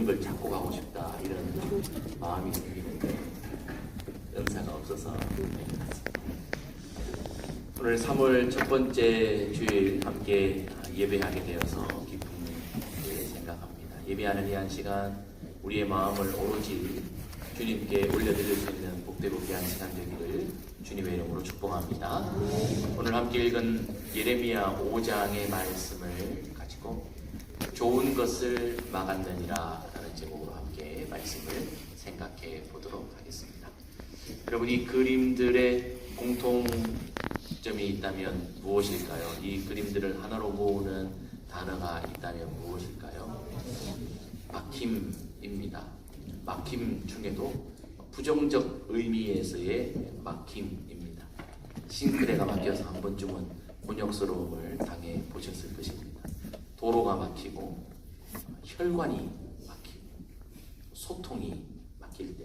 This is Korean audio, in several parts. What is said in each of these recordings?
이런 걸 잡고 가고 싶다 이런 마음이 생기는데 은사가 없어서 오늘 3월 첫 번째 주일 함께 예배하게 되어서 기쁨을 생각합니다. 예배하는 이 한 시간 우리의 마음을 오로지 주님께 올려드릴 수 있는 복되고 귀한 시간 되기를 주님의 이름으로 축복합니다. 오늘 함께 읽은 예레미야 5장의 말씀을 가지고 좋은 것을 막았느니라 라는 제목으로 함께 말씀을 생각해 보도록 하겠습니다. 여러분, 이 그림들의 공통점이 있다면 무엇일까요? 이 그림들을 하나로 모으는 단어가 있다면 무엇일까요? 막힘입니다. 막힘 중에도 부정적 의미에서의 막힘입니다. 싱크대가 막혀서 한 번쯤은 곤욕스러움을 당해 보셨을 것입니다. 도로가 막히고 혈관이 막히고 소통이 막힐 때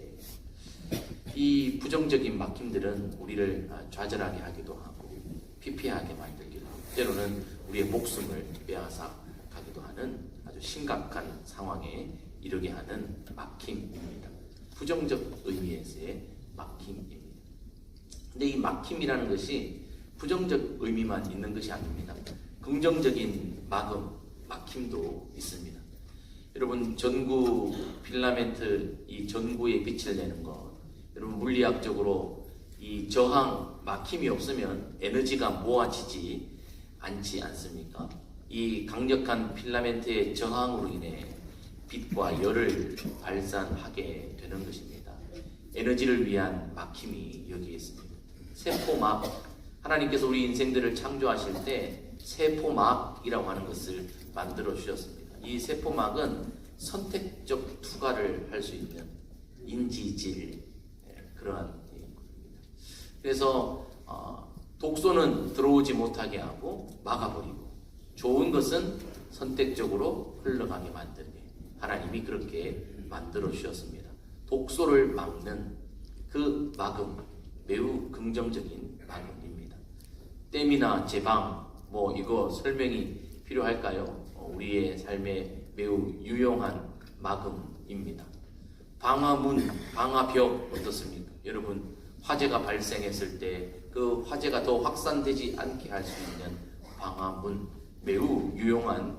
이 부정적인 막힘들은 우리를 좌절하게 하기도 하고 피폐하게 만들기도 하고 때로는 우리의 목숨을 빼앗아 가기도 하는 아주 심각한 상황에 이르게 하는 막힘입니다. 부정적 의미에서의 막힘입니다. 근데 이 막힘이라는 것이 부정적 의미만 있는 것이 아닙니다. 긍정적인 막힘도 있습니다. 여러분, 전구 필라멘트, 이 전구에 빛을 내는 것, 여러분 물리학적으로 이 저항, 막힘이 없으면 에너지가 모아지지 않지 않습니까? 이 강력한 필라멘트의 저항으로 인해 빛과 열을 발산하게 되는 것입니다. 에너지를 위한 막힘이 여기에 있습니다. 세포막, 하나님께서 우리 인생들을 창조하실 때 세포막이라고 하는 것을 만들어 주셨습니다. 이 세포막은 선택적 투과를 할 수 있는 인지질, 그러한 겁니다. 그래서 독소는 들어오지 못하게 하고 막아버리고 좋은 것은 선택적으로 흘러가게 만들게 하나님이 그렇게 만들어 주셨습니다. 독소를 막는 그 막음, 매우 긍정적인 막음입니다. 댐이나 제방, 이거 설명이 필요할까요? 우리의 삶에 매우 유용한 막음입니다. 방화문, 방화벽 어떻습니까? 여러분, 화재가 발생했을 때 그 화재가 더 확산되지 않게 할 수 있는 방화문, 매우 유용한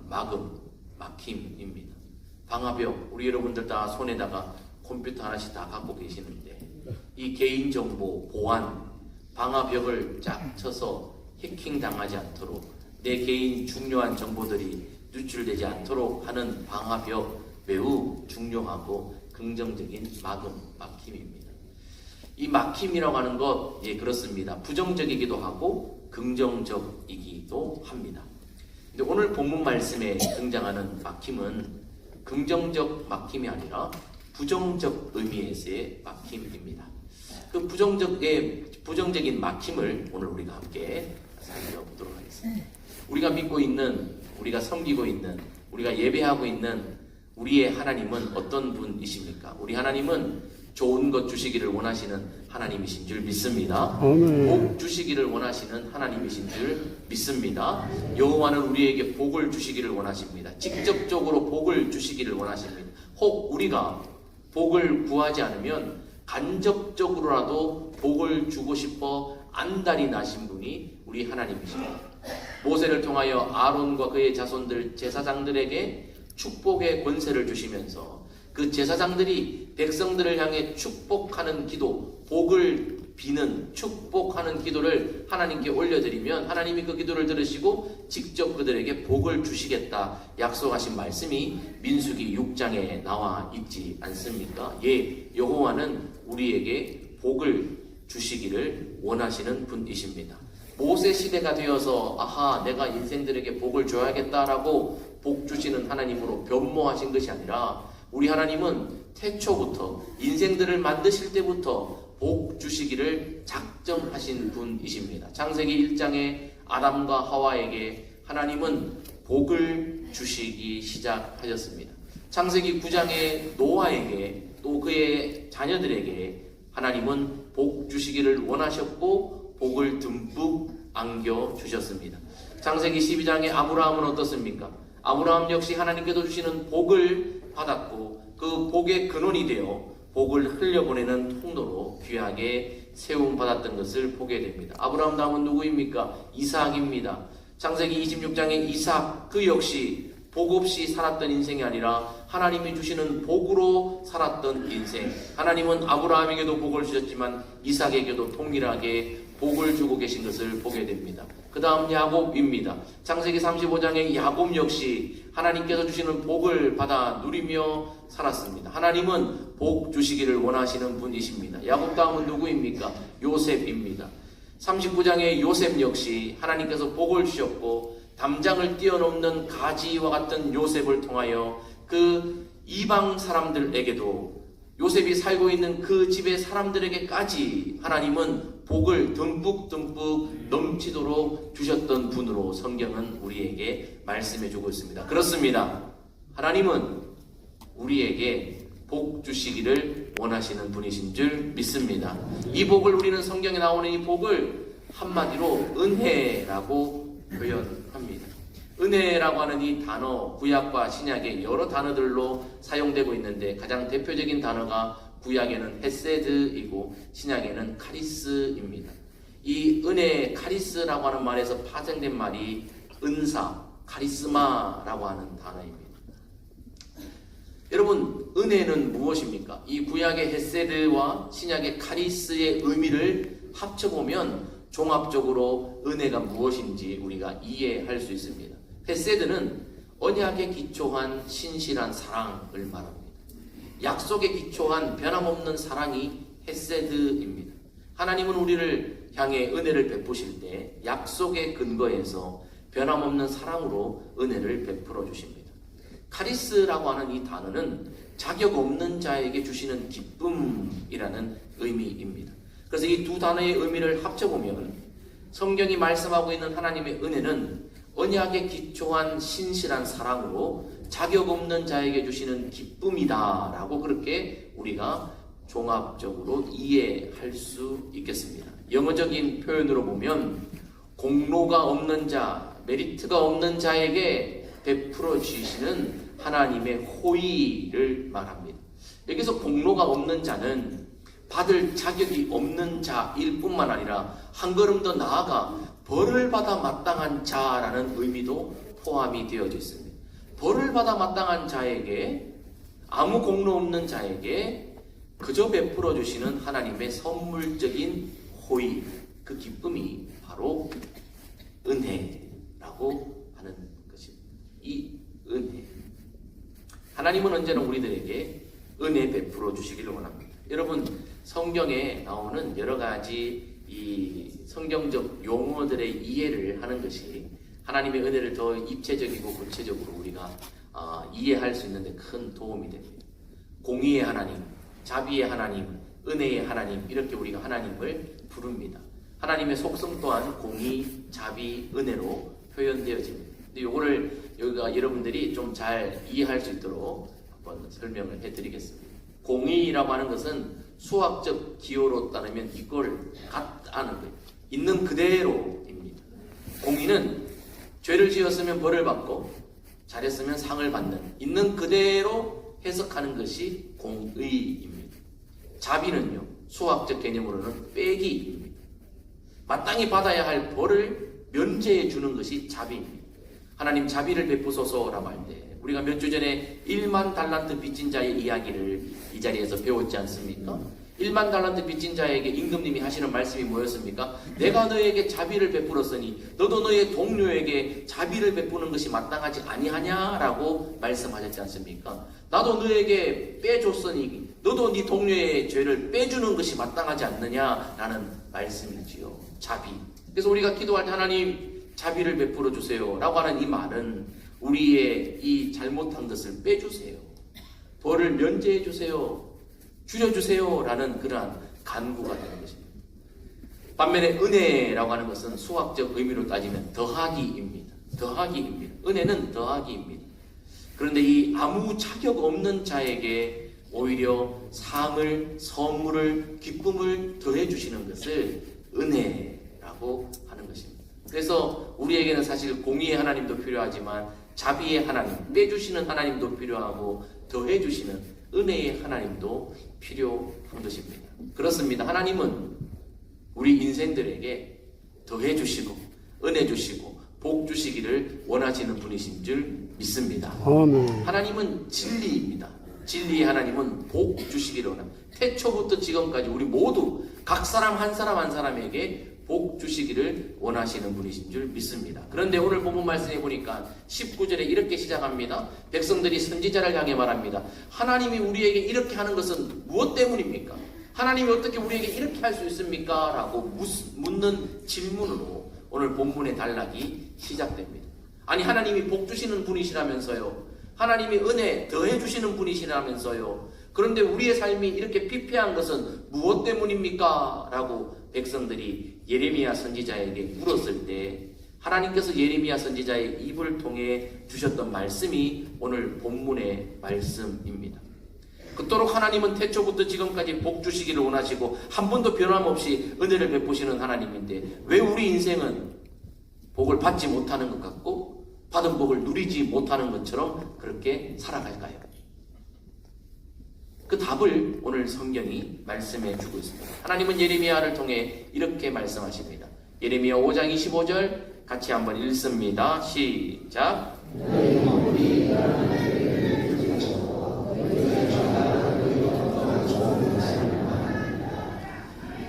막힘입니다. 방화벽, 우리 여러분들 다 손에다가 컴퓨터 하나씩 다 갖고 계시는데 이 개인정보 보안, 방화벽을 쫙 쳐서 해킹 당하지 않도록 내 개인 중요한 정보들이 누출되지 않도록 하는 방화벽, 매우 중요하고 긍정적인 막힘입니다. 이 막힘이라고 하는 것, 그렇습니다. 부정적이기도 하고 긍정적이기도 합니다. 근데 오늘 본문 말씀에 등장하는 막힘은 긍정적 막힘이 아니라 부정적 의미에서의 막힘입니다. 그 부정적인 막힘을 오늘 우리가 함께 살펴보도록 하겠습니다. 우리가 믿고 있는, 우리가 섬기고 있는, 우리가 예배하고 있는 우리의 하나님은 어떤 분이십니까? 우리 하나님은 좋은 것 주시기를 원하시는 하나님이신 줄 믿습니다. 복 주시기를 원하시는 하나님이신 줄 믿습니다. 여호와는 우리에게 복을 주시기를 원하십니다. 직접적으로 복을 주시기를 원하십니다. 혹 우리가 복을 구하지 않으면 간접적으로라도 복을 주고 싶어 안달이 나신 분이 우리 하나님이십니다. 모세를 통하여 아론과 그의 자손들 제사장들에게 축복의 권세를 주시면서 그 제사장들이 백성들을 향해 축복하는 기도, 복을 비는 축복하는 기도를 하나님께 올려드리면 하나님이 그 기도를 들으시고 직접 그들에게 복을 주시겠다 약속하신 말씀이 민수기 6장에 나와 있지 않습니까? 여호와는 우리에게 복을 주시기를 원하시는 분이십니다. 모세 시대가 되어서 내가 인생들에게 복을 줘야겠다라고 복 주시는 하나님으로 변모하신 것이 아니라 우리 하나님은 태초부터 인생들을 만드실 때부터 복 주시기를 작정하신 분이십니다. 창세기 1장에 아담과 하와에게 하나님은 복을 주시기 시작하셨습니다. 창세기 9장에 노아에게 또 그의 자녀들에게 하나님은 복 주시기를 원하셨고 복을 듬뿍 안겨주셨습니다. 창세기 12장에 아브라함은 어떻습니까? 아브라함 역시 하나님께서 주시는 복을 받았고 그 복의 근원이 되어 복을 흘려보내는 통로로 귀하게 세움받았던 것을 보게 됩니다. 아브라함 다음은 누구입니까? 이삭입니다. 창세기 26장의 이삭, 그 역시 복 없이 살았던 인생이 아니라 하나님이 주시는 복으로 살았던 인생. 하나님은 아브라함에게도 복을 주셨지만 이삭에게도 동일하게 복을 주고 계신 것을 보게 됩니다. 그 다음 야곱입니다. 창세기 35장의 야곱 역시 하나님께서 주시는 복을 받아 누리며 살았습니다. 하나님은 복 주시기를 원하시는 분이십니다. 야곱 다음은 누구입니까? 요셉입니다. 39장의 요셉 역시 하나님께서 복을 주셨고 담장을 뛰어넘는 가지와 같은 요셉을 통하여 그 이방 사람들에게도 요셉이 살고 있는 그 집의 사람들에게까지 하나님은 복을 듬뿍 넘치도록 주셨던 분으로 성경은 우리에게 말씀해 주고 있습니다. 그렇습니다. 하나님은 우리에게 복 주시기를 원하시는 분이신 줄 믿습니다. 이 복을 우리는 성경에 나오는 이 복을 한마디로 은혜라고 표현합니다. 은혜라고 하는 이 단어, 구약과 신약의 여러 단어들로 사용되고 있는데 가장 대표적인 단어가 구약에는 헤세드이고 신약에는 카리스입니다. 이 은혜, 카리스라고 하는 말에서 파생된 말이 은사, 카리스마라고 하는 단어입니다. 여러분, 은혜는 무엇입니까? 이 구약의 헤세드와 신약의 카리스의 의미를 합쳐보면 종합적으로 은혜가 무엇인지 우리가 이해할 수 있습니다. 헤세드는 언약에 기초한 신실한 사랑을 말합니다. 약속에 기초한 변함없는 사랑이 헤세드입니다. 하나님은 우리를 향해 은혜를 베푸실 때 약속의 근거에서 변함없는 사랑으로 은혜를 베풀어 주십니다. 카리스라고 하는 이 단어는 자격 없는 자에게 주시는 기쁨이라는 의미입니다. 그래서 이 두 단어의 의미를 합쳐보면 성경이 말씀하고 있는 하나님의 은혜는 언약에 기초한 신실한 사랑으로 자격 없는 자에게 주시는 기쁨이다 라고 그렇게 우리가 종합적으로 이해할 수 있겠습니다. 영어적인 표현으로 보면 공로가 없는 자, 메리트가 없는 자에게 베풀어 주시는 하나님의 호의를 말합니다. 여기서 공로가 없는 자는 받을 자격이 없는 자일 뿐만 아니라 한 걸음 더 나아가 벌을 받아 마땅한 자라는 의미도 포함이 되어져 있습니다. 벌을 받아 마땅한 자에게, 아무 공로 없는 자에게 그저 베풀어 주시는 하나님의 선물적인 호의, 그 기쁨이 바로 은혜라고 하는 것입니다. 이 은혜, 하나님은 언제나 우리들에게 은혜 베풀어 주시기를 원합니다. 여러분, 성경에 나오는 여러 가지 이 성경적 용어들의 이해를 하는 것이 하나님의 은혜를 더 입체적이고 구체적으로 우리가 이해할 수 있는데 큰 도움이 됩니다. 공의의 하나님, 자비의 하나님, 은혜의 하나님, 이렇게 우리가 하나님을 부릅니다. 하나님의 속성 또한 공의, 자비, 은혜로 표현되어집니다. 근데 요거를 여기가 여러분들이 좀 잘 이해할 수 있도록 한번 설명을 해드리겠습니다. 공의라고 하는 것은 수학적 기호로 따르면 이걸 같다는 거예요. 있는 그대로입니다. 공의는 죄를 지었으면 벌을 받고 잘했으면 상을 받는, 있는 그대로 해석하는 것이 공의입니다. 자비는요, 수학적 개념으로는 빼기입니다. 마땅히 받아야 할 벌을 면제해 주는 것이 자비입니다. 하나님 자비를 베푸소서라고 할 때 우리가 몇 주 전에 1만 달란트 빚진 자의 이야기를 이 자리에서 배웠지 않습니까? 1만 달란트 빚진 자에게 임금님이 하시는 말씀이 뭐였습니까? 내가 너에게 자비를 베풀었으니 너도 너의 동료에게 자비를 베푸는 것이 마땅하지 아니하냐라고 말씀하셨지 않습니까? 나도 너에게 빼줬으니 너도 네 동료의 죄를 빼주는 것이 마땅하지 않느냐라는 말씀이지요. 자비. 그래서 우리가 기도할 때 하나님 자비를 베풀어 주세요 라고 하는 이 말은 우리의 이 잘못한 것을 빼주세요, 벌을 면제해 주세요, 줄여주세요 라는 그러한 간구가 되는 것입니다. 반면에 은혜라고 하는 것은 수학적 의미로 따지면 더하기입니다. 더하기입니다. 은혜는 더하기입니다. 그런데 이 아무 자격 없는 자에게 오히려 상을, 선물을, 기쁨을 더해 주시는 것을 은혜라고 하는 것입니다. 그래서 우리에게는 사실 공의의 하나님도 필요하지만 자비의 하나님, 빼주시는 하나님도 필요하고 더해 주시는 은혜의 하나님도 필요한 것입니다. 그렇습니다. 하나님은 우리 인생들에게 더해 주시고 은혜 주시고 복 주시기를 원하시는 분이신 줄 믿습니다. 아멘. 하나님은 진리입니다. 진리의 하나님은 복 주시기를 원합니다. 태초부터 지금까지 우리 모두 각 사람 한 사람에게 복 주시기를 원하시는 분이신 줄 믿습니다. 그런데 오늘 본문 말씀해 보니까 19절에 이렇게 시작합니다. 백성들이 선지자를 향해 말합니다. 하나님이 우리에게 이렇게 하는 것은 무엇 때문입니까? 하나님이 어떻게 우리에게 이렇게 할 수 있습니까? 라고 묻는 질문으로 오늘 본문의 단락이 시작됩니다. 아니, 하나님이 복 주시는 분이시라면서요. 하나님이 은혜 더해 주시는 분이시라면서요. 그런데 우리의 삶이 이렇게 피폐한 것은 무엇 때문입니까? 라고 백성들이 예레미야 선지자에게 물었을 때 하나님께서 예레미야 선지자의 입을 통해 주셨던 말씀이 오늘 본문의 말씀입니다. 그토록 하나님은 태초부터 지금까지 복 주시기를 원하시고 한 번도 변함없이 은혜를 베푸시는 하나님인데 왜 우리 인생은 복을 받지 못하는 것 같고 받은 복을 누리지 못하는 것처럼 그렇게 살아갈까요? 그 답을 오늘 성경이 말씀해 주고 있습니다. 하나님은 예레미야를 통해 이렇게 말씀하십니다. 예레미야 5장 25절 같이 한번 읽습니다. 시작.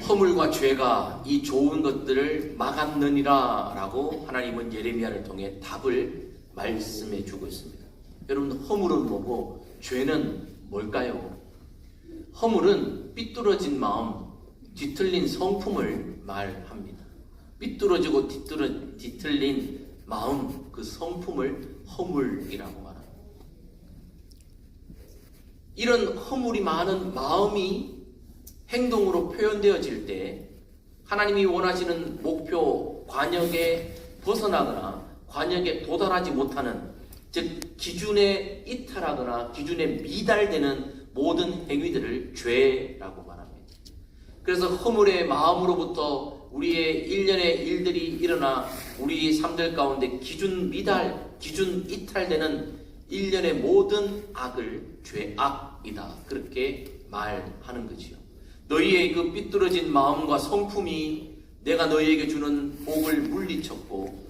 허물과 죄가 이 좋은 것들을 막았느니라 라고 하나님은 예레미야를 통해 답을 말씀해 주고 있습니다. 여러분, 허물은 뭐고 죄는 뭘까요? 허물은 삐뚤어진 마음, 뒤틀린 성품을 말합니다. 삐뚤어지고 뒤틀린 마음, 그 성품을 허물이라고 말합니다. 이런 허물이 많은 마음이 행동으로 표현되어질 때 하나님이 원하시는 목표, 관역에 벗어나거나 관역에 도달하지 못하는, 즉 기준에 이탈하거나 기준에 미달되는 모든 행위들을 죄라고 말합니다. 그래서 허물의 마음으로부터 우리의 일련의 일들이 일어나 우리 삶들 가운데 기준 미달, 기준 이탈되는 일련의 모든 악을 죄악이다, 그렇게 말하는 거지요. 너희의 그 삐뚤어진 마음과 성품이 내가 너희에게 주는 복을 물리쳤고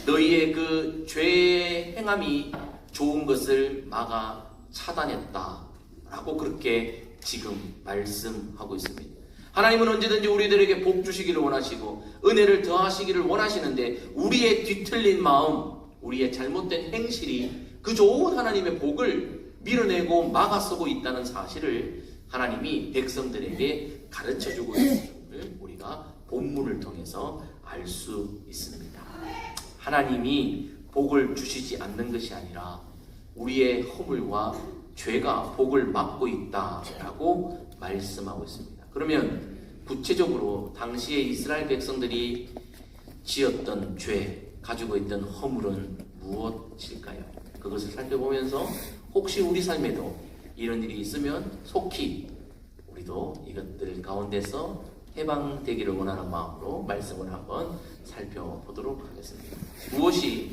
너희의 그 죄의 행함이 좋은 것을 막아 차단했다 라고 그렇게 지금 말씀하고 있습니다. 하나님은 언제든지 우리들에게 복 주시기를 원하시고 은혜를 더하시기를 원하시는데 우리의 뒤틀린 마음, 우리의 잘못된 행실이 그 좋은 하나님의 복을 밀어내고 막아서고 있다는 사실을 하나님이 백성들에게 가르쳐주고 있음을 우리가 본문을 통해서 알 수 있습니다. 하나님이 복을 주시지 않는 것이 아니라 우리의 허물과 죄가 복을 막고 있다라고 말씀하고 있습니다. 그러면 구체적으로 당시에 이스라엘 백성들이 지었던 죄, 가지고 있던 허물은 무엇일까요? 그것을 살펴보면서 혹시 우리 삶에도 이런 일이 있으면 속히 우리도 이것들 가운데서 해방되기를 원하는 마음으로 말씀을 한번 살펴보도록 하겠습니다. 무엇이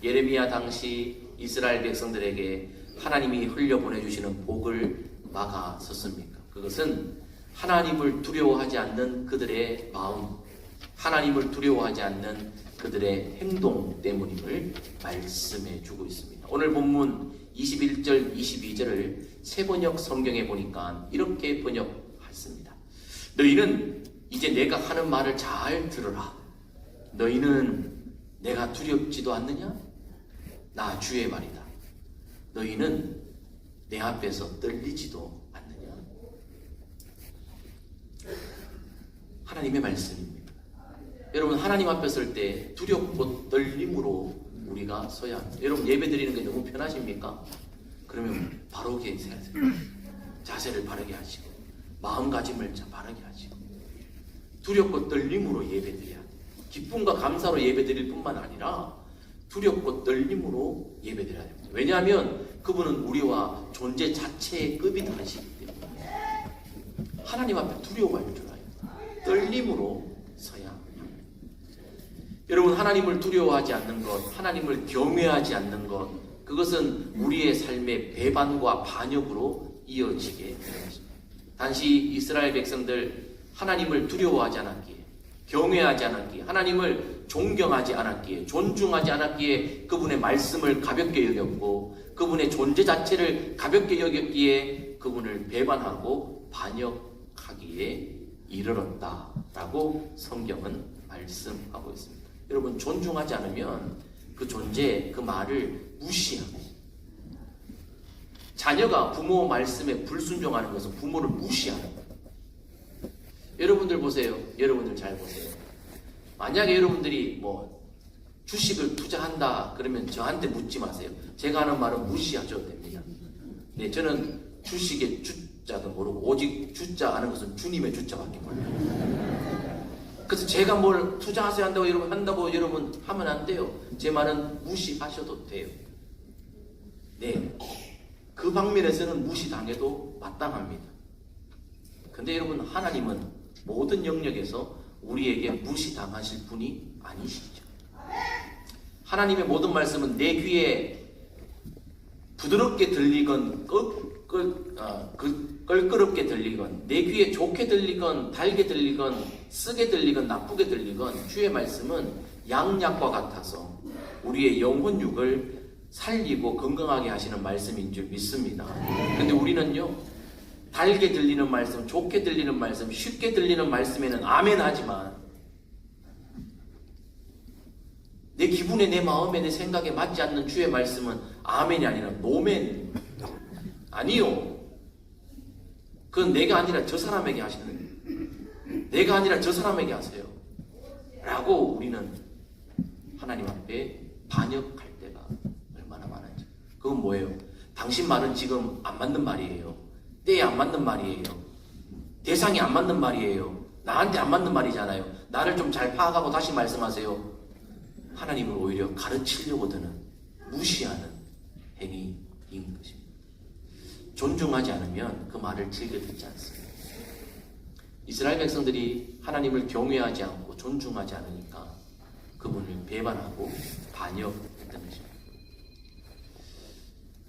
예레미야 당시 이스라엘 백성들에게 하나님이 흘려보내주시는 복을 막아섰습니까? 그것은 하나님을 두려워하지 않는 그들의 마음, 하나님을 두려워하지 않는 그들의 행동 때문임을 말씀해 주고 있습니다. 오늘 본문 21절, 22절을 새번역 성경에 보니까 이렇게 번역했습니다. 너희는 이제 내가 하는 말을 잘 들어라. 너희는 내가 두렵지도 않느냐? 나 주의 말이다. 너희는 내 앞에서 떨리지도 않느냐? 하나님의 말씀입니다. 여러분, 하나님 앞에 설 때 두렵고 떨림으로 우리가 서야 합니다. 여러분, 예배 드리는 게 너무 편하십니까? 그러면 바르게 자세를 바르게 하시고 마음가짐을 바르게 하시고 두렵고 떨림으로 예배 드려야 돼요. 기쁨과 감사로 예배 드릴 뿐만 아니라 두렵고 떨림으로 예배 드려야 됩니다. 왜냐하면 그분은 우리와 존재 자체의 급이 다르시기 때문에 하나님 앞에 두려워할 줄 알아요. 떨림으로 서야 합니다. 여러분, 하나님을 두려워하지 않는 것, 하나님을 경외하지 않는 것, 그것은 우리의 삶의 배반과 반역으로 이어지게 되는 것입니다. 단지 이스라엘 백성들 하나님을 두려워하지 않았기에, 경외하지 않았기에, 하나님을 존경하지 않았기에, 존중하지 않았기에 그분의 말씀을 가볍게 여겼고 그분의 존재 자체를 가볍게 여겼기에 그분을 배반하고 반역하기에 이르렀다라고 성경은 말씀하고 있습니다. 여러분, 존중하지 않으면 그 존재, 그 말을 무시합니다. 자녀가 부모 말씀에 불순종하는 것은 부모를 무시하는 거예요. 여러분들 보세요. 여러분들 잘 보세요. 만약에 여러분들이 주식을 투자한다 그러면 저한테 묻지 마세요. 제가 하는 말은 무시하셔도 됩니다. 네, 저는 주식의 주자도 모르고 오직 주자 아는 것은 주님의 주자밖에 몰라요. 그래서 제가 뭘 투자하세요 한다고 여러분 하면 안 돼요. 제 말은 무시하셔도 돼요. 네, 그 방면에서는 무시당해도 마땅합니다. 근데 여러분, 하나님은 모든 영역에서 우리에게 무시당하실 분이 아니시죠. 하나님의 모든 말씀은 내 귀에 부드럽게 들리건 껄끄럽게 들리건, 내 귀에 좋게 들리건 달게 들리건 쓰게 들리건 나쁘게 들리건, 주의 말씀은 양약과 같아서 우리의 영혼육을 살리고 건강하게 하시는 말씀인 줄 믿습니다. 근데 우리는요, 달게 들리는 말씀, 좋게 들리는 말씀, 쉽게 들리는 말씀에는 아멘 하지만 내 기분에, 내 마음에, 내 생각에 맞지 않는 주의 말씀은 아멘이 아니라 노멘. 아니요, 그건 내가 아니라 저 사람에게 하시는 거예요. 내가 아니라 저 사람에게 하세요 라고 우리는 하나님 앞에 반역할 때가 얼마나 많은지. 그건 뭐예요? 당신 말은 지금 안 맞는 말이에요. 때에 안 맞는 말이에요. 대상이 안 맞는 말이에요. 나한테 안 맞는 말이잖아요. 나를 좀 잘 파악하고 다시 말씀하세요. 하나님을 오히려 가르치려고 드는, 무시하는 행위인 것입니다. 존중하지 않으면 그 말을 즐겨 듣지 않습니다. 이스라엘 백성들이 하나님을 경외하지 않고 존중하지 않으니까 그분을 배반하고 반역했던 것입니다.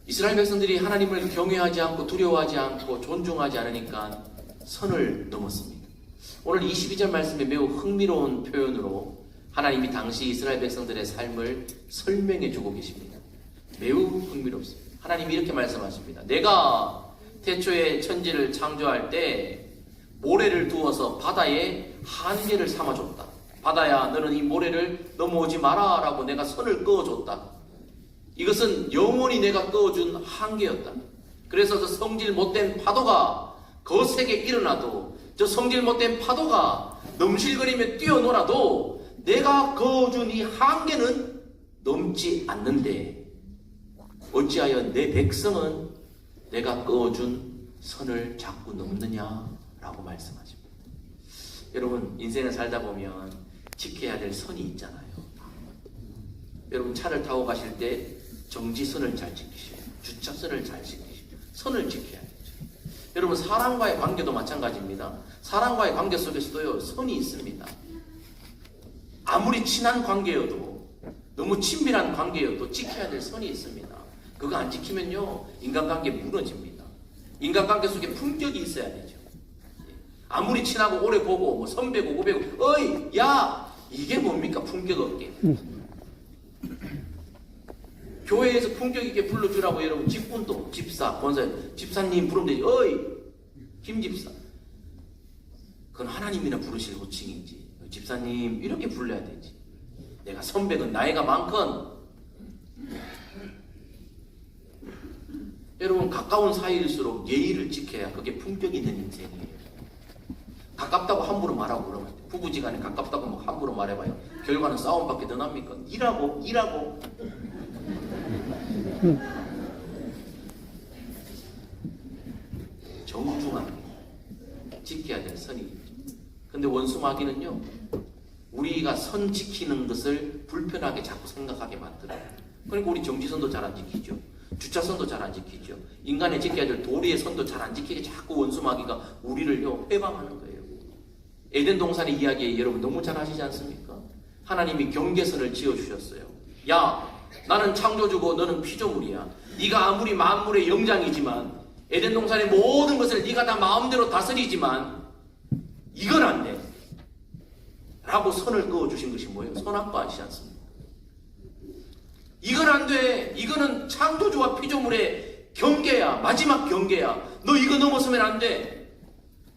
이스라엘 백성들이 하나님을 경외하지 않고 두려워하지 않고 존중하지 않으니까 선을 넘었습니다. 오늘 22절 말씀에 매우 흥미로운 표현으로 하나님이 당시 이스라엘 백성들의 삶을 설명해 주고 계십니다. 매우 흥미롭습니다. 하나님이 이렇게 말씀하십니다. 내가 태초에 천지를 창조할 때 모래를 두어서 바다에 한계를 삼아줬다. 바다야, 너는 이 모래를 넘어오지 마라 라고 내가 선을 그어줬다. 이것은 영원히 내가 그어준 한계였다. 그래서 저 성질 못된 파도가 거세게 일어나도, 저 성질 못된 파도가 넘실거리며 뛰어놀아도 내가 그어준 이 한계는 넘지 않는데 어찌하여 내 백성은 내가 그어준 선을 자꾸 넘느냐라고 말씀하십니다. 여러분, 인생을 살다 보면 지켜야 될 선이 있잖아요. 여러분, 차를 타고 가실 때 정지선을 잘 지키시고 주차선을 잘 지키시고 선을 지켜야 되죠. 여러분, 사람과의 관계도 마찬가지입니다. 사람과의 관계 속에서도요, 선이 있습니다. 아무리 친한 관계여도, 너무 친밀한 관계여도 지켜야 될 선이 있습니다. 그거 안 지키면요, 인간관계 무너집니다. 인간관계 속에 품격이 있어야 되죠. 아무리 친하고 오래 보고 선배고 후배고, 어이 야, 이게 뭡니까 품격 없게. 교회에서 품격 있게 불러주라고 여러분, 직분도 집사, 권사, 집사님 부르면 되지. 어이 김집사. 그건 하나님이나 부르실 호칭이지. 집사님 이렇게 불러야 되지. 내가 선배건 나이가 많건. 여러분, 가까운 사이일수록 예의를 지켜야 그게 품격 있는 인생이에요. 가깝다고 함부로 말하고 그러면 부부지간에 가깝다고 막 함부로 말해봐요. 결과는 싸움밖에 더 납니까? 일하고 정중하게 지켜야 될 선이 있죠. 근데 원수 마귀는요, 우리가 선 지키는 것을 불편하게 자꾸 생각하게 만들어요. 그러니까 우리 정지선도 잘 안 지키죠. 주차선도 잘 안 지키죠. 인간의 지켜야 될 도리의 선도 잘 안 지키게 자꾸 원수 마귀가 우리를요 회방하는 거예요. 에덴 동산의 이야기 여러분 너무 잘 아시지 않습니까? 하나님이 경계선을 지어주셨어요. 야, 나는 창조주고 너는 피조물이야. 네가 아무리 만물의 영장이지만 에덴 동산의 모든 것을 네가 다 마음대로 다스리지만 이건 안 돼. 라고 선을 그어주신 것이 뭐예요? 선악과이지 않습니까? 이건 안 돼. 이거는 창조주와 피조물의 경계야. 마지막 경계야. 너 이거 넘어서면 안 돼.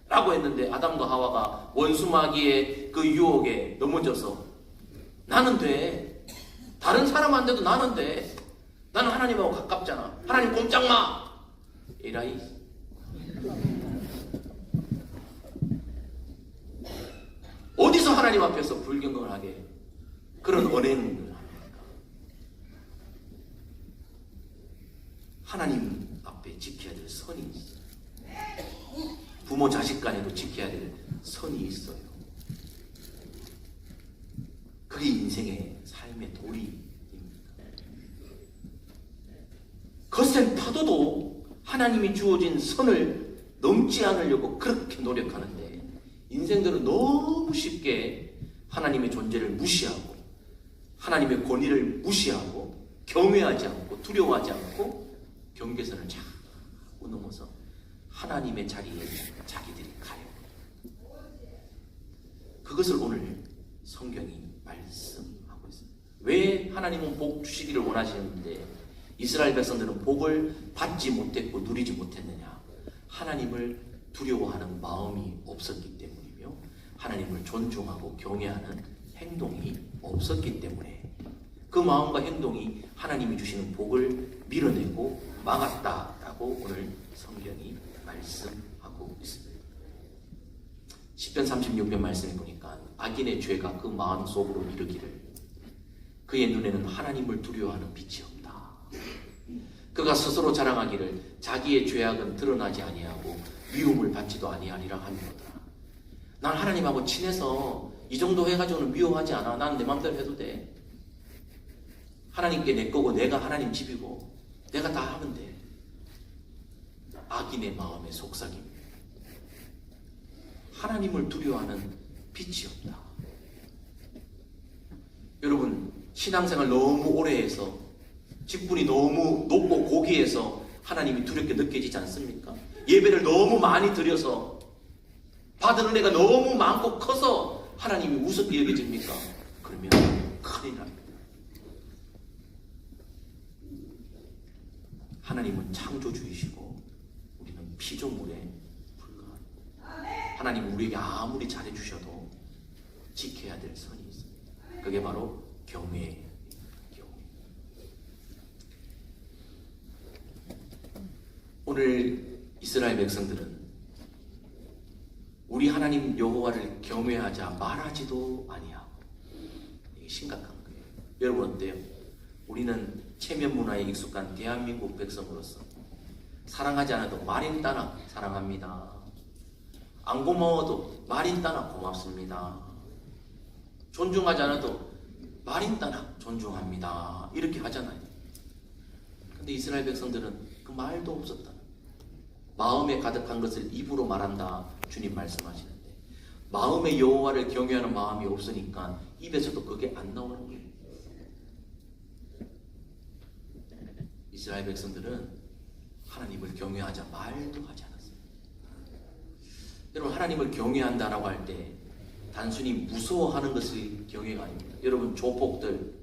라고 했는데 아담과 하와가 원수마귀의 그 유혹에 넘어져서 나는 돼. 다른 사람한테도 나는 돼. 나는 하나님하고 가깝잖아. 하나님 꼼짝 마. 에라이. 어디서 하나님 앞에서 불경건을 하게 그런 언행을 합니까? 하나님 앞에 지켜야 될 선이 있어요. 부모 자식 간에도 지켜야 될 선이 있어요. 그게 인생의 삶의 도리입니다. 거센 파도도 하나님이 주어진 선을 넘지 않으려고 그렇게 노력하는데 인생들은 너무 쉽게 하나님의 존재를 무시하고 하나님의 권위를 무시하고 경외하지 않고 두려워하지 않고 경계선을 자꾸 넘어서 하나님의 자리에 자기들이 가요. 그것을 오늘 성경이 말씀하고 있습니다. 왜 하나님은 복 주시기를 원하시는데 이스라엘 백성들은 복을 받지 못했고 누리지 못했느냐? 하나님을 두려워하는 마음이 없었기 때문이며 하나님을 존중하고 경외하는 행동이 없었기 때문에 그 마음과 행동이 하나님이 주시는 복을 밀어내고 막았다라고 오늘 성경이 말씀하고 있습니다. 시편 36편 말씀에 보니까 악인의 죄가 그 마음 속으로 이르기를 그의 눈에는 하나님을 두려워하는 빛이 없다. 그가 스스로 자랑하기를 자기의 죄악은 드러나지 아니하고 미움을 받지도 아니하리라 하미로다. 난 하나님하고 친해서 이 정도 해가지고는 미워하지 않아. 난 내 맘대로 해도 돼. 하나님께 내 거고 내가 하나님 집이고 내가 다 하면 돼. 악인의 마음의 속삭임. 하나님을 두려워하는 빛이 없다. 여러분 신앙생활 너무 오래 해서 직분이 너무 높고 고귀해서 하나님이 두렵게 느껴지지 않습니까? 예배를 너무 많이 드려서 받은 은혜가 너무 많고 커서 하나님이 우습게 여겨집니까? 그러면 큰일 납니다. 하나님은 창조주이시고 우리는 피조물에 불과합니다. 하나님은 우리에게 아무리 잘해주셔도 지켜야 될 선이 있습니다. 그게 바로 경외예요. 오늘 이스라엘 백성들은 우리 하나님 여호와를 경외하자 말하지도 아니하고 이게 심각한 거예요. 여러분 어때요? 우리는 체면 문화에 익숙한 대한민국 백성으로서 사랑하지 않아도 말인 따나 사랑합니다. 안 고마워도 말인 따나 고맙습니다. 존중하지 않아도 말인 따나 존중합니다. 이렇게 하잖아요. 근데 이스라엘 백성들은 그 말도 없었다. 마음에 가득한 것을 입으로 말한다. 주님 말씀하시는데 마음에 여호와를 경외하는 마음이 없으니까 입에서도 그게 안 나오는 거예요. 이스라엘 백성들은 하나님을 경외하자 말도 하지 않았어요. 여러분 하나님을 경외한다라고 할 때 단순히 무서워하는 것이 경외가 아닙니다. 여러분 조폭들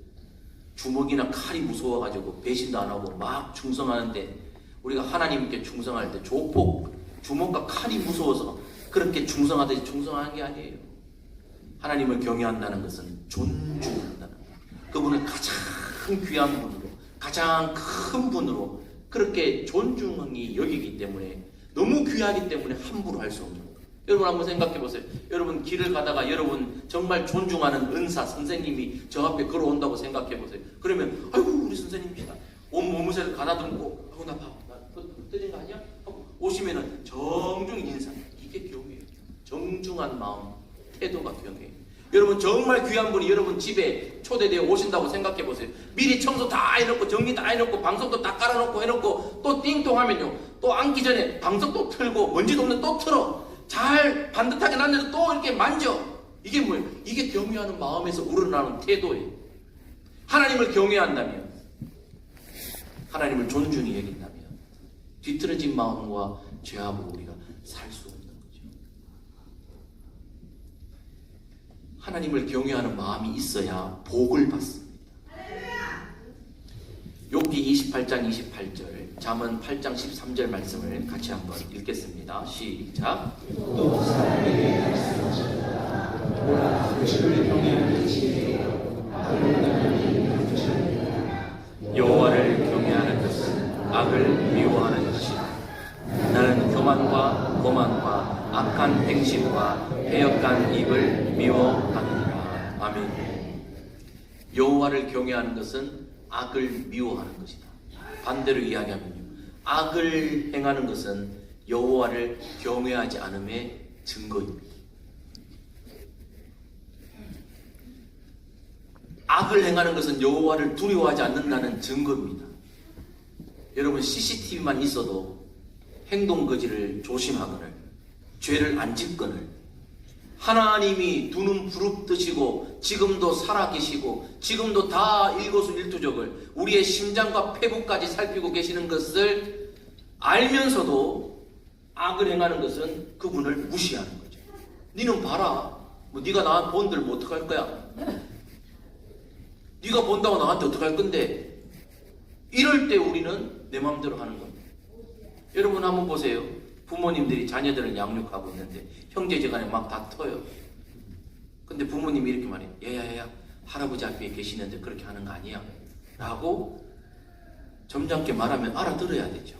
주먹이나 칼이 무서워가지고 배신도 안 하고 막 충성하는데 우리가 하나님께 충성할 때 조폭 주먹과 칼이 무서워서 그렇게 충성하듯이 충성하는 게 아니에요. 하나님을 경외한다는 것은 존중한다는 거예요. 그분을 가장 귀한 분으로 가장 큰 분으로 그렇게 존중이 여기기 때문에 너무 귀하기 때문에 함부로 할 수 없는 거예요. 여러분 한번 생각해 보세요. 여러분 길을 가다가 여러분 정말 존중하는 은사 선생님이 저 앞에 걸어온다고 생각해 보세요. 그러면 아이고 우리 선생님이시다. 온 몸을 가다듬고 아이고 나 봐. 떠진 거 아니야? 하고 오시면은 정중 인사. 이게 경외예요. 정중한 마음, 태도가 경외예요. 여러분 정말 귀한 분이 여러분 집에 초대되어 오신다고 생각해 보세요. 미리 청소 다 해놓고 정리 다 해놓고 방석도 다 깔아놓고 해놓고 또 띵동 하면요. 또 앉기 전에 방석도 틀고 먼지도 없는 또 틀어. 잘 반듯하게 놨는데 또 이렇게 만져. 이게 뭐예요? 이게 경외하는 마음에서 우러나는 태도예요. 하나님을 경외한다면 하나님을 존중히 여긴다면 뒤틀어진 마음과 죄하고 우리가 살 수 없는 거죠. 하나님을 경외하는 마음이 있어야 복을 받습니다. 욥기 28장 28절, 잠언 8장 13절 말씀을 같이 한번 읽겠습니다. 시작. 여호와를 경외하는 것은 악을 미워하는 것이다. 나는 교만과 거만과 악한 행실과 해역한 입을 미워하느니라. 아멘. 여호와를 경외하는 것은 악을 미워하는 것이다. 반대로 이야기하면요, 악을 행하는 것은 여호와를 경외하지 않음의 증거입니다. 악을 행하는 것은 여호와를 두려워하지 않는다는 증거입니다. 여러분, CCTV만 있어도 행동 거지를 조심하거늘, 죄를 안 짓거늘, 하나님이 두 눈 부릅뜨시고 지금도 살아계시고 지금도 다 일거수일투족을 우리의 심장과 폐부까지 살피고 계시는 것을 알면서도 악을 행하는 것은 그분을 무시하는 거죠. 니는 봐라, 뭐 네가 나한테 본들 뭐 어떡할 거야? 네가 본다고 나한테 어떡할 건데? 이럴 때 우리는 내 마음대로 하는 겁니다. 여러분 한번 보세요. 부모님들이 자녀들을 양육하고 있는데 형제지간에 막 다퉈요. 근데 부모님이 이렇게 말해요. 야야야, 할아버지 앞에 계시는데 그렇게 하는 거 아니야 라고 점잖게 말하면 알아들어야 되죠.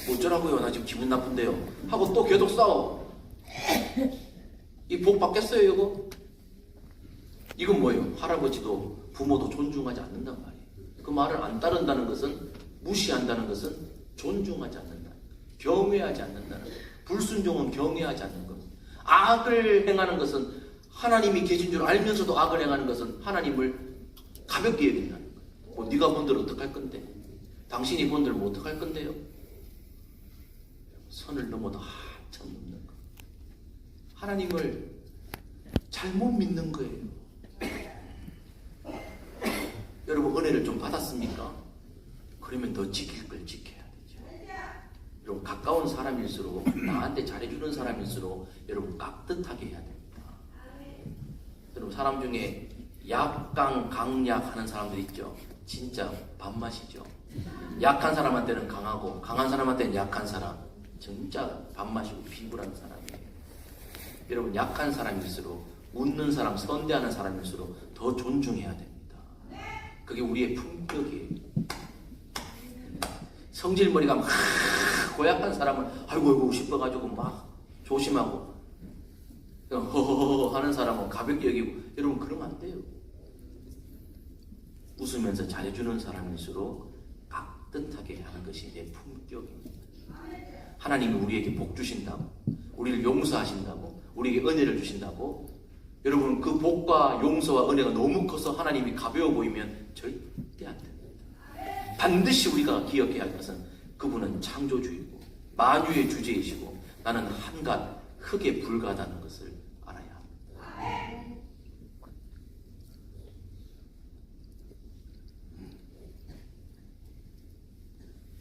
뭐 어쩌라고요, 나 지금 기분 나쁜데요 하고 또 계속 싸워. 이 복 받겠어요 이거? 이건 뭐예요? 할아버지도 부모도 존중하지 않는단 말이에요. 그 말을 안 따른다는 것은, 무시한다는 것은 존중하지 않는다, 경외하지 않는다는 것. 불순종은 경외하지 않는 것. 악을 행하는 것은, 하나님이 계신 줄 알면서도 악을 행하는 것은 하나님을 가볍게 여긴다는 것. 뭐 네가 본들 어떡할 건데? 당신이 본들 뭐 어떡할 건데요? 선을 넘어도 한참 넘는 것. 하나님을 잘못 믿는 거예요. 여러분, 은혜를 좀 받았습니까? 그러면 더 지킬 걸 지켜야 되죠. 여러분, 가까운 사람일수록, 나한테 잘해주는 사람일수록 여러분 깍듯하게 해야 됩니다. 여러분, 사람 중에 약강 강약 하는 사람들 있죠. 진짜 밥맛이죠. 약한 사람한테는 강하고 강한 사람한테는 약한 사람, 진짜 밥맛이고 비굴한 사람이에요. 여러분, 약한 사람일수록, 웃는 사람, 선대하는 사람일수록 더 존중해야 됩니다. 그게 우리의 품격이에요. 성질머리가 막 고약한 사람은 아이고 싶어가지고 막 조심하고, 허허허 하는 사람은 가볍게 여기고, 여러분 그러면 안 돼요. 웃으면서 잘해주는 사람일수록 깍듯하게 하는 것이 내 품격입니다. 하나님이 우리에게 복 주신다고, 우리를 용서하신다고, 우리에게 은혜를 주신다고, 여러분 그 복과 용서와 은혜가 너무 커서 하나님이 가벼워 보이면 절대 안 됩니다. 반드시 우리가 기억해야 할 것은, 그분은 창조주이고 만유의 주제이시고 나는 한갓 흙에 불과하다는 것을 알아야 합니다.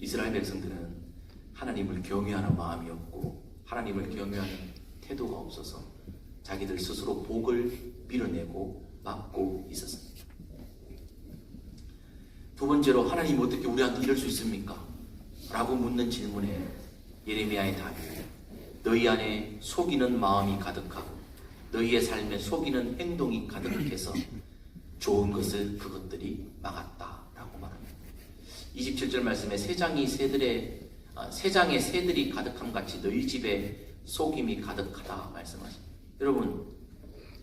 이스라엘 백성들은 하나님을 경외하는 마음이 없고 하나님을 경외하는 태도가 없어서 자기들 스스로 복을 밀어내고 막고 있었습니다. 두 번째로, 하나님 어떻게 우리한테 이럴 수 있습니까? 라고 묻는 질문에 예레미야의 답이, 너희 안에 속이는 마음이 가득하고 너희의 삶에 속이는 행동이 가득해서 좋은 것을 그것들이 막았다 라고 말합니다. 27절 말씀에 세장의 새들이 가득함 같이 너희 집에 속임이 가득하다 말씀하십니다. 여러분,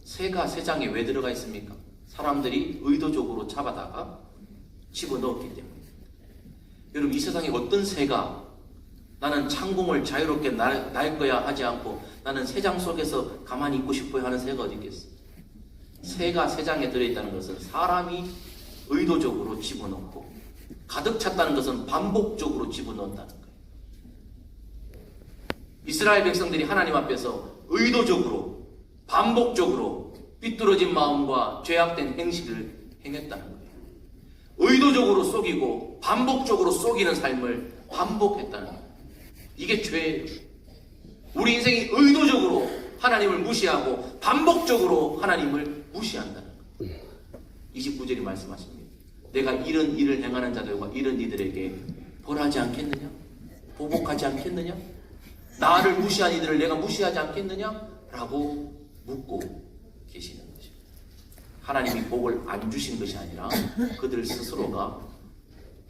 새가 새장에 왜 들어가 있습니까? 사람들이 의도적으로 잡아다가 집어넣었기 때문에. 여러분, 이 세상에 어떤 새가 나는 창공을 자유롭게 날 거야 하지 않고 나는 새장 속에서 가만히 있고 싶어요 하는 새가 어디 있겠어요? 새가 새장에 들어있다는 것은 사람이 의도적으로 집어넣고, 가득 찼다는 것은 반복적으로 집어넣는다는 거예요. 이스라엘 백성들이 하나님 앞에서 의도적으로 반복적으로 삐뚤어진 마음과 죄악된 행실을 행했다는 거예요. 의도적으로 속이고 반복적으로 속이는 삶을 반복했다는 거예요. 이게 죄예요. 우리 인생이 의도적으로 하나님을 무시하고 반복적으로 하나님을 무시한다는 거예요. 29절이 말씀하십니다. 내가 이런 일을 행하는 자들과 이런 이들에게 벌하지 않겠느냐? 보복하지 않겠느냐? 나를 무시한 이들을 내가 무시하지 않겠느냐? 라고 묻고 계시는 거죠. 하나님이 복을 안 주신 것이 아니라 그들 스스로가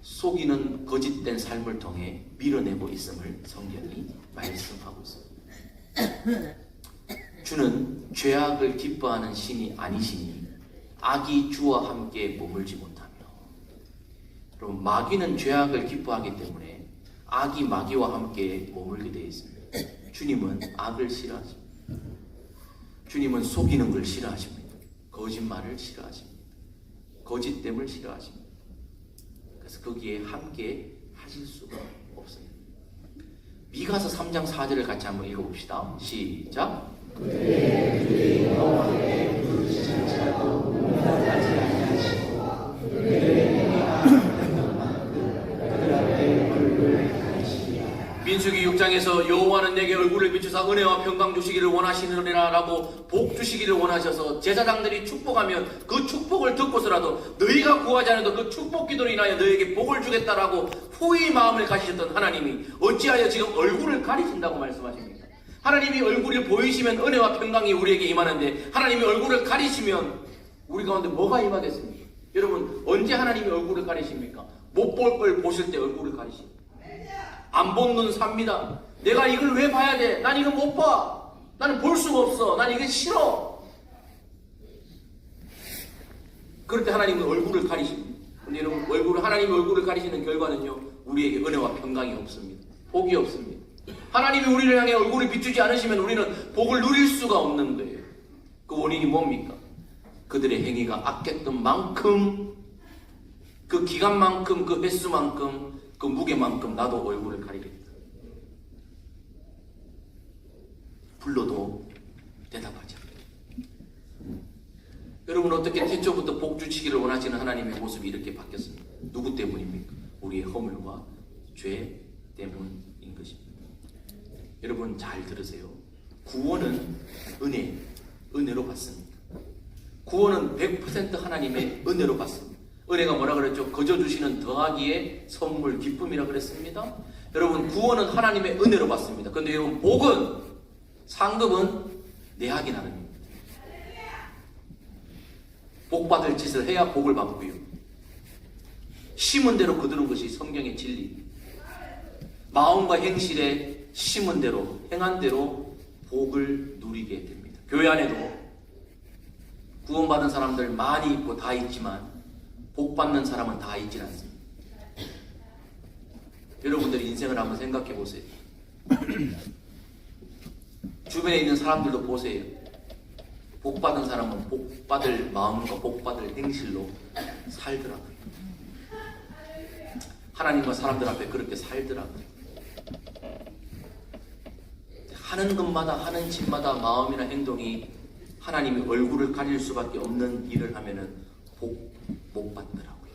속이는 거짓된 삶을 통해 밀어내고 있음을 성경이 말씀하고 있습니다. 주는 죄악을 기뻐하는 신이 아니시니 악이 주와 함께 머물지 못하며, 그럼 마귀는 죄악을 기뻐하기 때문에 악이 마귀와 함께 머물게 되어 있습니다. 주님은 악을 싫어하십니다. 주님은 속이는 걸 싫어하십니다. 거짓말을 싫어하십니다. 거짓됨을 싫어하십니다. 그래서 거기에 함께 하실 수가 없습니다. 미가서 3장 4절을 같이 한번 읽어봅시다. 시작. 민수기 6장에서 여호와는 내게 얼굴을 비추사 은혜와 평강 주시기를 원하시느니라 라고 복 주시기를 원하셔서 제사장들이 축복하면 그 축복을 듣고서라도 너희가 구하지 않아도 그 축복 기도로 인하여 너에게 복을 주겠다라고 후의 마음을 가지셨던 하나님이 어찌하여 지금 얼굴을 가리신다고 말씀하십니까? 하나님이 얼굴을 보이시면 은혜와 평강이 우리에게 임하는데 하나님이 얼굴을 가리시면 우리 가운데 뭐가 임하겠습니까? 여러분, 언제 하나님이 얼굴을 가리십니까? 못 볼 걸 보실 때 얼굴을 가리십니다. 안 본 눈 삽니다. 내가 이걸 왜 봐야 돼? 난 이거 못 봐. 나는 볼 수가 없어. 난 이게 싫어. 그럴 때 하나님은 얼굴을 가리십니다. 근데 여러분, 하나님이 얼굴을 가리시는 결과는요, 우리에게 은혜와 평강이 없습니다. 복이 없습니다. 하나님이 우리를 향해 얼굴을 비추지 않으시면 우리는 복을 누릴 수가 없는 거예요. 그 원인이 뭡니까? 그들의 행위가 악했던 만큼, 그 기간만큼, 그 횟수만큼, 그 무게만큼 나도 얼굴을 가리겠다. 불러도 대답하지 않는다. 여러분, 어떻게 태초부터 복 주시기를 원하시는 하나님의 모습이 이렇게 바뀌었습니까? 누구 때문입니까? 우리의 허물과 죄 때문인 것입니다. 여러분, 잘 들으세요. 구원은 은혜로 받습니다. 구원은 100% 하나님의 은혜로 받습니다. 은혜가 뭐라 그랬죠? 거저 주시는 더하기의 선물, 기쁨이라 그랬습니다. 여러분, 구원은 하나님의 은혜로 받습니다. 그런데 여러분, 복은, 상급은 내하기 나름입니다. 복 받을 짓을 해야 복을 받고요. 심은 대로 거두는 것이 성경의 진리입니다. 마음과 행실에 심은 대로, 행한 대로 복을 누리게 됩니다. 교회 안에도 구원받은 사람들 많이 있고 다 있지만 복 받는 사람은 다 있질 않습니다. 여러분들이 인생을 한번 생각해 보세요. 주변에 있는 사람들도 보세요. 복 받은 사람은 복 받을 마음과 복 받을 행실로 살더라고요. 하나님과 사람들 앞에 그렇게 살더라고요. 하는 것마다, 하는 짓마다 마음이나 행동이 하나님의 얼굴을 가릴 수밖에 없는 일을 하면은 복 못 받더라고요.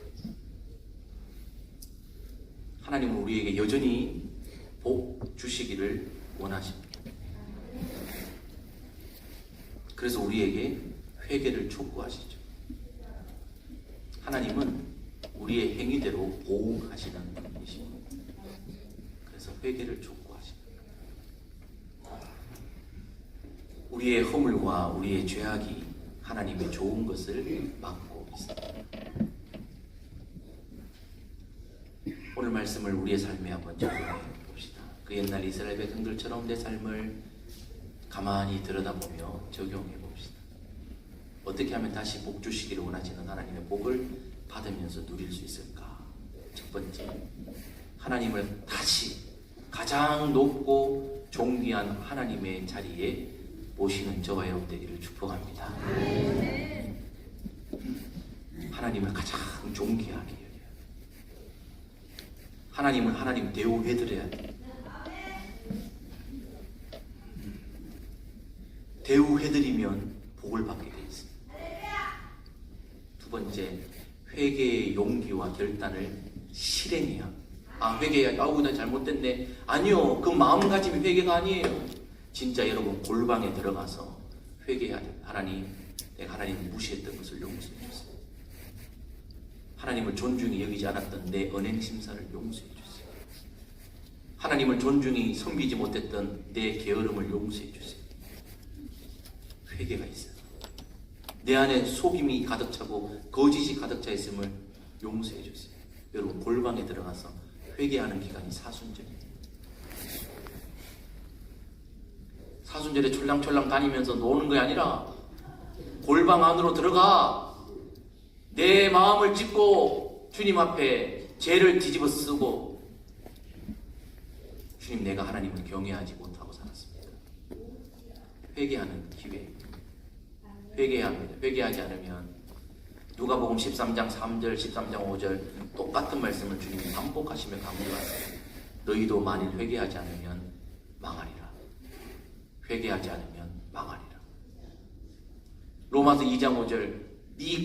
하나님은 우리에게 여전히 복 주시기를 원하십니다. 그래서 우리에게 회개를 촉구하시죠. 하나님은 우리의 행위대로 보응하시는 분이십니다. 그래서 회개를 촉구하십니다. 우리의 허물과 우리의 죄악이 하나님의 좋은 것을 막고 있습니다. 오늘 말씀을 우리의 삶에 한번 적용해 봅시다. 그 옛날 이스라엘 백성들처럼 내 삶을 가만히 들여다보며 적용해 봅시다. 어떻게 하면 다시 복 주시기를 원하시는 하나님의 복을 받으면서 누릴 수 있을까? 첫 번째, 하나님을 다시 가장 높고 존귀한 하나님의 자리에 모시는 저와 여러분 되기를 축복합니다. 하나님을 가장 존귀하게 여겨야 돼. 하나님은 하나님 대우해드려야 돼. 대우해드리면 복을 받게 돼 있습니다. 두 번째, 회개의 용기와 결단을 실행해야. 회개야. 나 잘못됐네. 아니요. 그 마음가짐이 회개가 아니에요. 진짜 여러분 골방에 들어가서 회개해야 돼요. 하나님, 내가 하나님을 무시했던 것을 용서해 주세요. 하나님을 존중히 여기지 않았던 내 언행 심사를 용서해 주세요. 하나님을 존중히 섬기지 못했던 내 게으름을 용서해 주세요. 회개가 있어요. 내 안에 속임이 가득 차고 거짓이 가득 차 있음을 용서해 주세요. 여러분 골방에 들어가서 회개하는 기간이 사순절이에요. 사순절에 촐랑촐랑 다니면서 노는 게 아니라 골방 안으로 들어가 내 마음을 찢고 주님 앞에 죄를 뒤집어 쓰고, 주님, 내가 하나님을 경외하지 못하고 살았습니다. 회개하는 기회. 회개해야 합니다. 회개하지 않으면 누가복음 13장 3절 13장 5절 똑같은 말씀을 주님이 반복하시며 강조하세요. 너희도 만일 회개하지 않으면 망하리라. 회개하지 않으면 망하리라. 로마서 2장 5절 네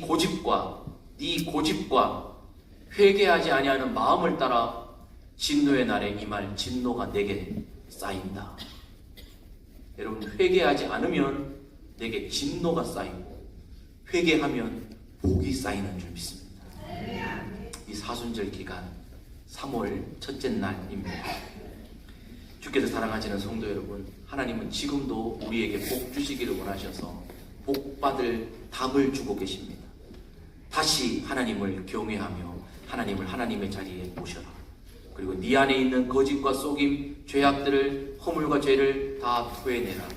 고집과 회개하지 아니하는 마음을 따라 진노의 날에 임할 진노가 내게 쌓인다. 여러분 회개하지 않으면 내게 진노가 쌓이고 회개하면 복이 쌓이는 줄 믿습니다. 이 사순절 기간 3월 첫째 날입니다. 주께서 사랑하시는 성도 여러분, 하나님은 지금도 우리에게 복 주시기를 원하셔서 복 받을 답을 주고 계십니다. 다시 하나님을 경외하며 하나님을 하나님의 자리에 모셔라. 그리고 네 안에 있는 거짓과 속임, 죄악들을, 허물과 죄를 다 토해내라.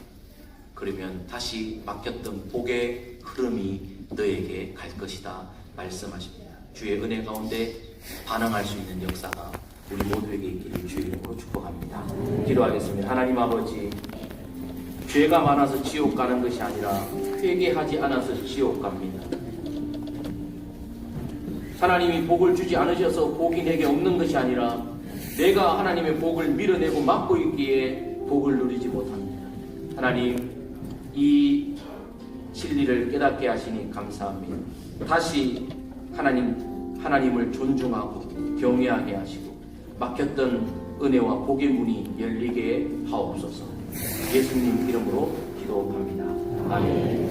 그러면 다시 막혔던 복의 흐름이 너에게 갈 것이다 말씀하십니다. 주의 은혜 가운데 반응할 수 있는 역사가 우리 모두에게 있기를 주의 이름으로 축복합니다. 기도하겠습니다. 하나님 아버지, 죄가 많아서 지옥 가는 것이 아니라 회개하지 않아서 지옥 갑니다. 하나님이 복을 주지 않으셔서 복이 내게 없는 것이 아니라 내가 하나님의 복을 밀어내고 막고 있기에 복을 누리지 못합니다. 하나님, 이 진리를 깨닫게 하시니 감사합니다. 다시 하나님을 존중하고 경외하게 하시고 막혔던 은혜와 복의 문이 열리게 하옵소서. 예수님 이름으로 기도합니다. 아멘.